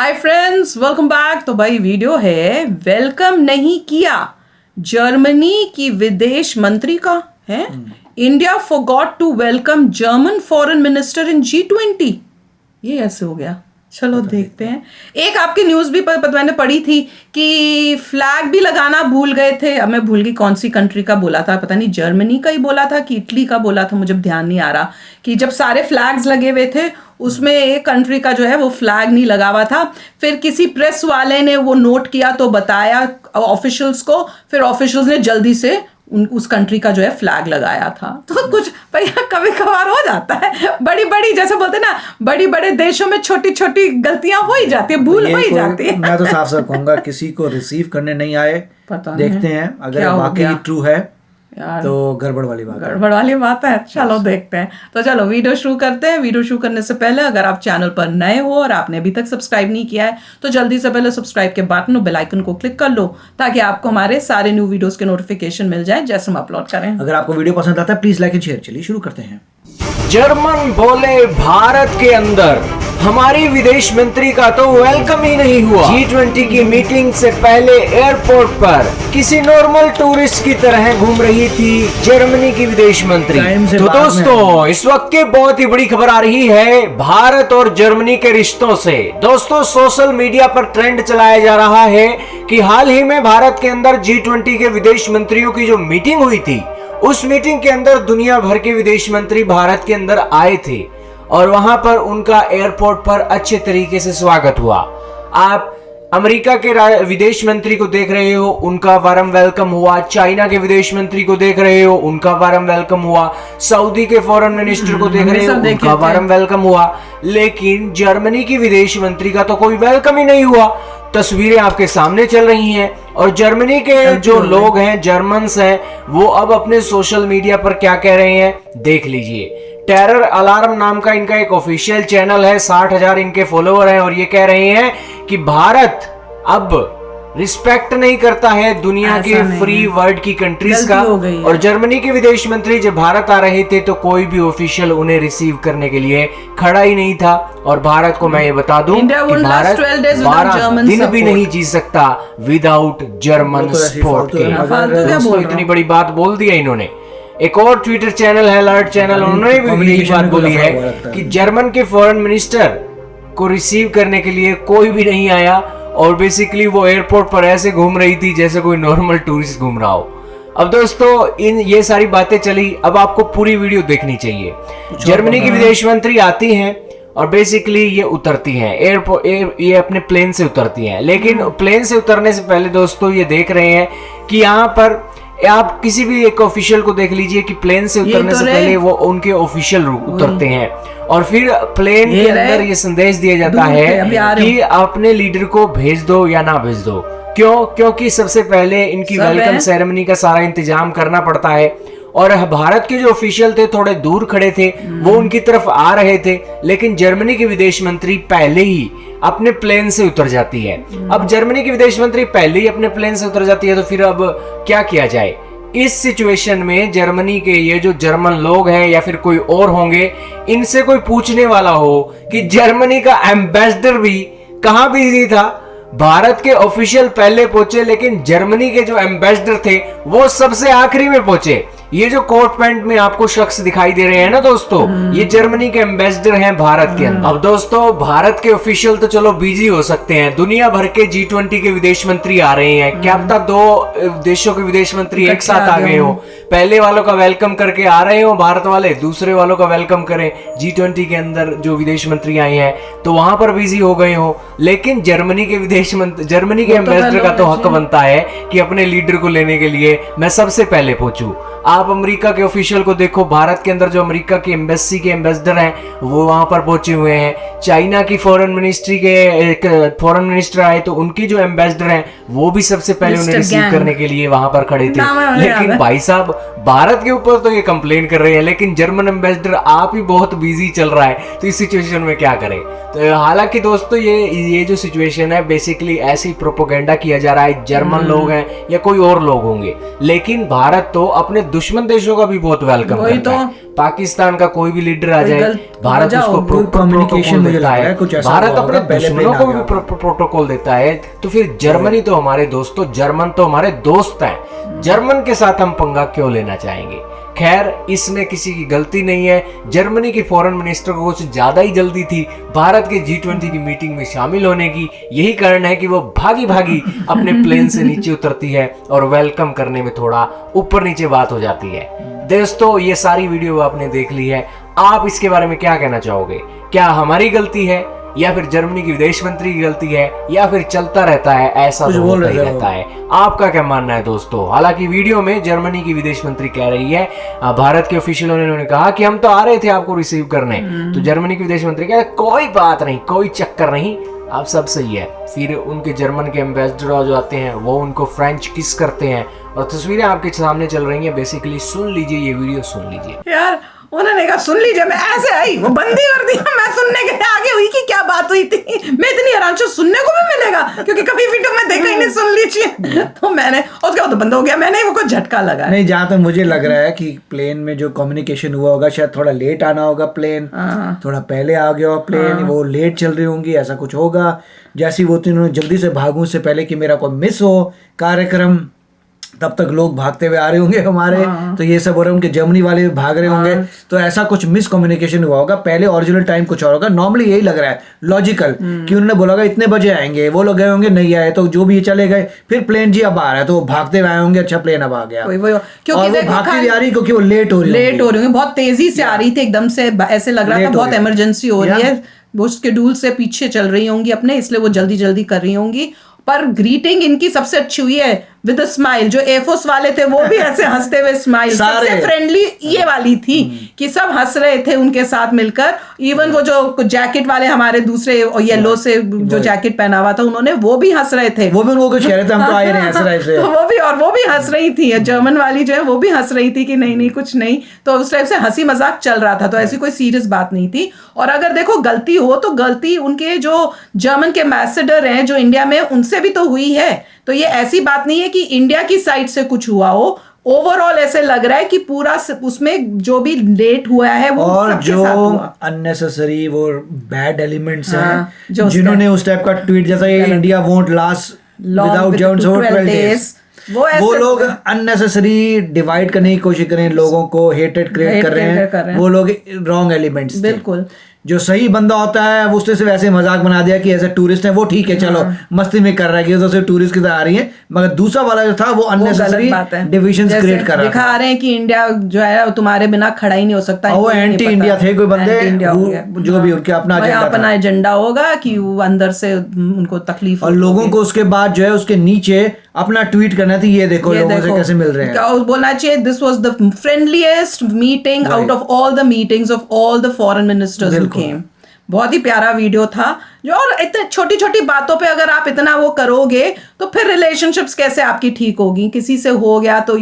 Hi friends, welcome back. तो भाई video है वेलकम नहीं किया जर्मनी की विदेश मंत्री का है। India forgot to welcome German foreign minister in G20। ये ऐसे हो गया। चलो देखते हैं। एक आपकी न्यूज़ भी मैंने पढ़ी थी कि फ्लैग भी लगाना भूल गए थे। अब मैं भूल गई कौन सी कंट्री का बोला था, पता नहीं जर्मनी का ही बोला था कि इटली का बोला था, मुझे ध्यान नहीं आ रहा। कि जब सारे फ्लैग्स लगे हुए थे उसमें एक कंट्री का जो है वो फ्लैग नहीं लगा हुआ था। फिर किसी प्रेस वाले ने वो नोट किया तो बताया ऑफिशियल्स को, फिर ऑफिशियल्स ने जल्दी से उस कंट्री का जो है फ्लैग लगाया था। तो कुछ भैया कभी कभार हो जाता है, बड़ी बड़ी जैसे बोलते हैं ना, बड़ी बड़े देशों में छोटी छोटी गलतियां हो ही जाती है, भूल हो ही जाती है। मैं तो साफ साफ कहूंगा किसी को रिसीव करने नहीं आए, देखते हैं अगर वाकई ट्रू है तो गड़बड़ वाली बात है। चलो देखते हैं। तो चलो वीडियो शुरू करते हैं। वीडियो शुरू करने से पहले अगर आप चैनल पर नए हो और आपने अभी तक सब्सक्राइब नहीं किया है तो जल्दी से पहले सब्सक्राइब के बटन और बेल आइकन को क्लिक कर लो ताकि आपको हमारे सारे न्यू वीडियोस के नोटिफिकेशन मिल जाए जैसे हम अपलोड करें। अगर आपको वीडियो पसंद आता है प्लीज लाइक एंड शेयर। चलिए शुरू करते हैं। जर्मन बोले भारत के अंदर हमारी विदेश मंत्री का तो वेलकम ही नहीं हुआ। G20 की मीटिंग से पहले एयरपोर्ट पर किसी नॉर्मल टूरिस्ट की तरह घूम रही थी जर्मनी की विदेश मंत्री। तो दोस्तों इस वक्त की बहुत ही बड़ी खबर आ रही है भारत और जर्मनी के रिश्तों से। दोस्तों सोशल मीडिया पर ट्रेंड चलाया जा रहा है कि हाल ही में भारत के अंदर G20 के विदेश मंत्रियों की जो मीटिंग हुई थी उस मीटिंग के अंदर दुनिया भर के विदेश मंत्री भारत के अंदर आए थे और वहां पर उनका एयरपोर्ट पर अच्छे तरीके से स्वागत हुआ। आप अमेरिका के विदेश मंत्री को देख रहे हो, उनका वारम वेलकम हुआ। चाइना के विदेश मंत्री को देख रहे हो, उनका वारम वेलकम हुआ। सऊदी के फॉरेन मिनिस्टर को देख रहे हो, उनका वारम वेलकम हुआ। लेकिन जर्मनी की विदेश मंत्री का तो कोई वेलकम ही नहीं हुआ। तस्वीरें आपके सामने चल रही हैं और जर्मनी के जो लोग हैं, जर्मन्स हैं, वो अब अपने सोशल मीडिया पर क्या कह रहे हैं देख लीजिए। टेरर अलार्म नाम का इनका एक ऑफिशियल चैनल है, 60,000 इनके फॉलोअर हैं और ये कह रहे हैं कि भारत अब रिस्पेक्ट नहीं करता है दुनिया के फ्री वर्ल्ड की कंट्रीज का। और जर्मनी के विदेश मंत्री जब भारत आ रहे थे तो कोई भी ऑफिशियल उन्हें रिसीव करने के लिए खड़ा ही नहीं था। और भारत को मैं ये बता दूं कि भारत 12 दिन भी नहीं जी सकता विदाउट जर्मन सपोर्ट के। दोस्तों इतनी बड़ी बात बोल दिया इन्होंने। एक और ट्विटर चैनल है अलर्ट चैनल, उन्होंने भी यही बात बोली है कि जर्मन के फॉरेन मिनिस्टर को रिसीव करने के लिए कोई भी नहीं आया और बेसिकली वो एयरपोर्ट पर ऐसे घूम रही थी जैसे कोई नॉर्मल टूरिस्ट घूम रहा हो। अब दोस्तों ये सारी बातें चली, अब आपको पूरी वीडियो देखनी चाहिए। जर्मनी की विदेश मंत्री आती हैं और बेसिकली ये उतरती हैं एयरपोर्ट, ये अपने प्लेन से उतरती हैं। लेकिन प्लेन से उतरने से पहले दोस्तों ये देख रहे हैं कि यहाँ पर आप किसी भी एक ऑफिशियल को देख लीजिए कि प्लेन से उतरने से पहले वो उनके ऑफिशियल उतरते हैं और फिर प्लेन के अंदर ये संदेश दिया जाता है कि अपने लीडर को भेज दो या ना भेज दो। क्योंकि सबसे पहले इनकी वेलकम सेरेमनी का सारा इंतजाम करना पड़ता है और भारत के जो ऑफिशियल थे थोड़े दूर खड़े थे, वो उनकी तरफ आ रहे थे। लेकिन जर्मनी की विदेश मंत्री पहले ही अपने प्लेन से उतर जाती है। अब जर्मनी की विदेश मंत्री पहले ही अपने प्लेन से उतर जाती है तो फिर अब क्या किया जाए इस सिचुएशन में। जर्मनी के ये जो जर्मन लोग हैं या फिर कोई और होंगे, इनसे कोई पूछने वाला हो कि जर्मनी का एम्बेसडर भी कहाँ बिजी था। भारत के ऑफिशियल पहले पहुंचे लेकिन जर्मनी के जो एम्बेसडर थे वो सबसे आखिरी में पहुंचे। ये जो कोट पैंट में आपको शख्स दिखाई दे रहे हैं ना दोस्तों, ये जर्मनी के एम्बेसडर हैं भारत के अंदर। अब दोस्तों भारत के ऑफिशियल तो चलो बिजी हो सकते हैं, दुनिया भर के G20 के विदेश मंत्री आ रहे हैं। क्या पता 2 देशों के विदेश मंत्री एक साथ आ गए हो, पहले वालों का वेलकम करके आ रहे हो भारत वाले, दूसरे वालों का वेलकम करें G20 के अंदर जो विदेश मंत्री आए हैं तो वहां पर बिजी हो गए हो। लेकिन जर्मनी के एम्बेसडर का तो हक बनता है कि अपने लीडर को लेने के लिए मैं सबसे पहले पहुंचूं। आप अमेरिका के ऑफिशियल को देखो, भारत के अंदर जो अमेरिका की एम्बेसी के एम्बेसडर हैं वो वहां पर पहुंचे हुए हैं। चाइना की फॉरेन मिनिस्ट्री के एक फॉरेन मिनिस्टर आए तो उनकी जो एम्बेसडर हैं वो भी सबसे पहले उन्हें रिसीव करने के लिए वहां पर खड़े थे। लेकिन भाई साहब भारत के ऊपर तो ये कंप्लेन कर रहे हैं लेकिन जर्मन एम्बेसडर आप ही बहुत बिजी चल रहा है, तो इस सिचुएशन में क्या करें। तो हालांकि दोस्तों ये जो सिचुएशन है बेसिकली ऐसे ही प्रोपोगेंडा किया जा रहा है, जर्मन लोग हैं या कोई और लोग होंगे, लेकिन भारत तो अपने दुश्मन देशों का भी बहुत वेलकम करता है। पाकिस्तान का कोई भी लीडर आ जाए, भारत उसको प्रोटोकॉल देता है, भारत अपने दुश्मनों को भी प्रोटोकॉल देता है। तो फिर जर्मनी तो हमारे दोस्तों, जर्मन तो हमारे दोस्त हैं, जर्मन के साथ हम पंगा क्यों लेना चाहेंगे? खैर, इसमें किसी की गलती नहीं है। जर्मनी के फॉरेन मिनिस्टर को कुछ ज्यादा ही जल्दी थी भारत के G20 की मीटिंग में शामिल होने की। यही कारण है कि वो भागी भागी अपने प्लेन से नीचे उतरती है और वेलकम करने में थोड़ा ऊपर नीचे बात हो जाती है। दोस्तों, ये सारी वीडियो आपने देख ली है, आप इसके बारे में क्या कहना चाहोगे? क्या हमारी गलती है, या फिर जर्मनी की विदेश मंत्री की गलती है, या फिर चलता रहता है, ऐसा तो होता ही रहता है? आपका क्या मानना है दोस्तों? हालांकि वीडियो में जर्मनी की विदेश मंत्री कह रही है, भारत के ऑफिशियलों ने उन्होंने कहा कि हम तो आ रहे थे आपको रिसीव करने। तो जर्मनी की विदेश मंत्री कह रहे कोई बात नहीं, कोई चक्कर नहीं, आप सब सही है। फिर उनके जर्मन के एम्बेसडर जो आते हैं वो उनको फ्रेंच किस करते हैं, और तस्वीरें आपके सामने चल रही हैं। बेसिकली सुन लीजिए, ये वीडियो सुन लीजिए। यार उन्होंने कहा सुन लीजिए, मैं ऐसे आई, वो बंदी कर दिया, मैं सुनने के लिए आगे हुई कि क्या बात हुई थी। मैं इतनी हैरान हूं, सुनने को भी मिलेगा क्योंकि कभी वीडियो में देखा ही नहीं, सुन लीजिए। तो मैंने उसके बाद तो बंद हो गया, मैंने वो को झटका लगा। नहीं, जहाँ तक मुझे लग रहा है कि प्लेन में जो कम्युनिकेशन हुआ होगा, शायद थोड़ा लेट आना होगा प्लेन, थोड़ा पहले आ गया होगा प्लेन, वो लेट चल रही होंगी, ऐसा कुछ होगा। जैसी वो तीनों जल्दी से भागूं से पहले कि मेरा कोई मिस हो कार्यक्रम, तब तक लोग भागते हुए आ रहे होंगे हमारे। तो ये सब हो रहा है, उनके जर्मनी वाले भी भाग रहे होंगे। तो ऐसा कुछ मिस कम्युनिकेशन हुआ होगा। पहले ओरिजिनल टाइम कुछ और होगा। नॉर्मली यही लग रहा है लॉजिकल कि उन्होंने बोला होगा इतने बजे आएंगे, वो लोग गए होंगे नहीं आए, तो जो भी चले गए, फिर प्लेन जी अब आ रहा है तो भागते हुए आए होंगे, अच्छा प्लेन अब आ गया। क्योंकि वो भागती हुई आ रही क्योंकि वो लेट हो रही होंगी, बहुत तेजी से आ रही थी, एकदम से ऐसे लग रहा था बहुत इमरजेंसी हो रही है, वो शेड्यूल से पीछे चल रही होंगी अपने, इसलिए वो जल्दी जल्दी कर रही होंगी। पर ग्रीटिंग इनकी सबसे अच्छी हुई है विद अ स्माइल। जो एयरफोर्स वाले थे वो भी ऐसे हंसते हुए स्माइल, सबसे फ्रेंडली ये वाली थी कि सब हंस रहे थे उनके साथ मिलकर। इवन वो जो जैकेट वाले हमारे दूसरे येलो से जो जैकेट पहना हुआ था, उन्होंने वो भी हंस रहे थे, वो भी उनको कह रहे थे हम तो आए नहीं, हंस रहे थे। तो वो भी हंस रही थी, जर्मन वाली जो है वो भी हंस रही थी कि नहीं नहीं कुछ नहीं। तो उस टाइप से हंसी मजाक चल रहा था, तो ऐसी कोई सीरियस बात नहीं थी। और अगर देखो गलती हो तो गलती उनके जो जर्मन के एम्बेसडर हैं जो इंडिया में, उनसे भी तो हुई है। तो ये ऐसी बात नहीं है कि इंडिया की साइड से कुछ हुआ हो। ओवरऑल ऐसे लग रहा है कि पूरा उसमें जो भी लेट हुआ है वो और जो अननेसेसरी वो बैड एलिमेंट्स हैं जिन्होंने उस टाइप का ट्वीट, जैसा ये India won't last without Johns for 12 days, वो लोग अननेसेसरी डिवाइड करने की कोशिश कर रहे हैं, लोगों को हेटेड क्रिएट कर रहे हैं। वो लोग रॉन्ग एलिमेंट्स। बिल्कुल, जो सही बंदा होता है वो उसने सिर्फ ऐसे मजाक बना दिया कि ऐसे टूरिस्ट है, वो ठीक है, चलो मस्ती में कर रहा है कि तो सिर्फ टूरिस्ट की तरह आ रही है। मगर दूसरा वाला जो था वो अननेसेसरी डिविजन्स क्रिएट कर रहा था। दिखा रहे हैं कि इंडिया जो है तुम्हारे बिना खड़ा ही नहीं हो सकता। वो एंटी इंडिया थे कोई बंदे, जो भी उनके अपना एजेंडा होगा कि वो अंदर से उनको तकलीफ। और लोगों को उसके बाद जो है उसके नीचे अपना ट्वीट करना थी, ये देखो लोगों से कैसे मिल रहे हैं। बोलना चाहिए this was the friendliest meeting out of all the meetings of all the foreign ministers who came. बहुत ही प्यारा वीडियो था। जो और इतने छोटी छोटी बातों पे अगर आप इतना वो करोगे तो फिर रिलेशनशिप्स कैसे आपकी ठीक होगी? किसी से हो गया तो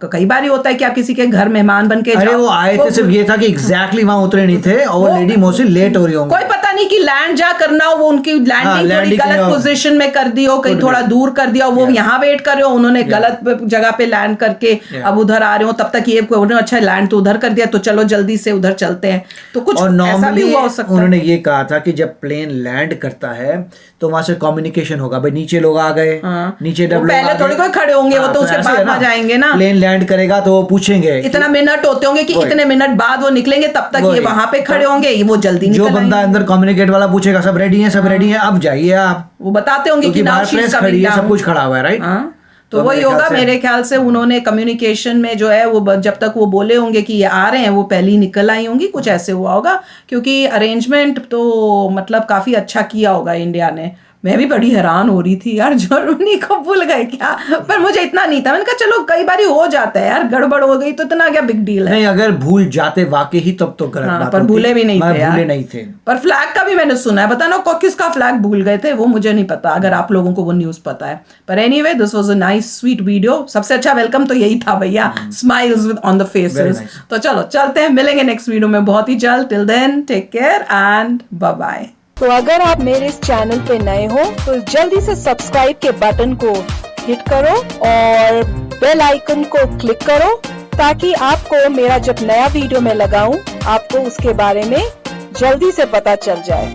कई बार ही होता है कि आप किसी के घर मेहमान बन के अरे वो आए थे, सिर्फ ये था कि एग्जैक्टली वहां उतरे नहीं थे और वो लेडी मोस्टली लेट हो रही होंगी। कोई पता नहीं कि लैंड जा करना हो, वो उनकी लैंडिंग थोड़ी गलत पोजीशन में कर दी हो, कहीं थोड़ा दूर कर दिया हो, वो यहाँ वेट कर रहे हो, उन्होंने गलत जगह पे लैंड करके अब उधर आ रहे हो, तब तक ये अच्छा लैंड तो उधर कर दिया तो चलो जल्दी से उधर चलते हैं। तो कुछ ऐसा भी हुआ हो सकता है। उन्होंने ये कहा था कि जब प्लेन लैंड करता है तो वहां से कम्युनिकेशन होगा, भाई नीचे लोग आ गए, नीचे पहले थोड़ी कोई खड़े होंगे, वो तो उसके बाद आ जाएंगे ना। प्लेन लैंड करेगा तो वो पूछेंगे इतना मिनट होते होंगे कि इतने मिनट बाद वो निकलेंगे, तब तक ये वहां पे खड़े होंगे, वो जल्दी जो बंदा अंदर कम्युनिकेट वाला पूछेगा सब रेडी है, सब रेडी है, अब जाइए आप, वो बताते होंगे कि खड़ी है, सब कुछ खड़ा हुआ है, राइट। तो वही होगा मेरे ख्याल से। उन्होंने कम्युनिकेशन में जो है वो जब तक वो बोले होंगे कि ये आ रहे हैं, वो पहले ही निकल आई होंगी, कुछ ऐसे हुआ होगा। क्योंकि अरेंजमेंट तो मतलब काफी अच्छा किया होगा इंडिया ने। मैं भी बड़ी हैरान हो रही थी यार, जर्मनी को भूल गए क्या? पर मुझे इतना नहीं था, मैंने कहा चलो कई बार हो जाता है यार, गड़बड़ हो गई तो इतना क्या बिग डील है। नहीं, अगर भूल जाते वाकई ही तब तो गलत बात पर भूले भी नहीं थे, भूले नहीं थे। पर फ्लैग का भी मैंने सुना है, बताना किसका फ्लैग भूल गए थे, वो मुझे नहीं पता, अगर आप लोगों को वो न्यूज पता है। पर anyway this was a nice sweet video. सबसे अच्छा वेलकम तो यही था भैया, smiles with on the faces. तो चलो चलते हैं, मिलेंगे नेक्स्ट वीडियो में बहुत ही जल्द। Till then take care and bye bye. तो अगर आप मेरे इस चैनल पे नए हो तो जल्दी से सब्सक्राइब के बटन को हिट करो और बेल आइकन को क्लिक करो ताकि आपको मेरा जब नया वीडियो मैं लगाऊं आपको उसके बारे में जल्दी से पता चल जाए।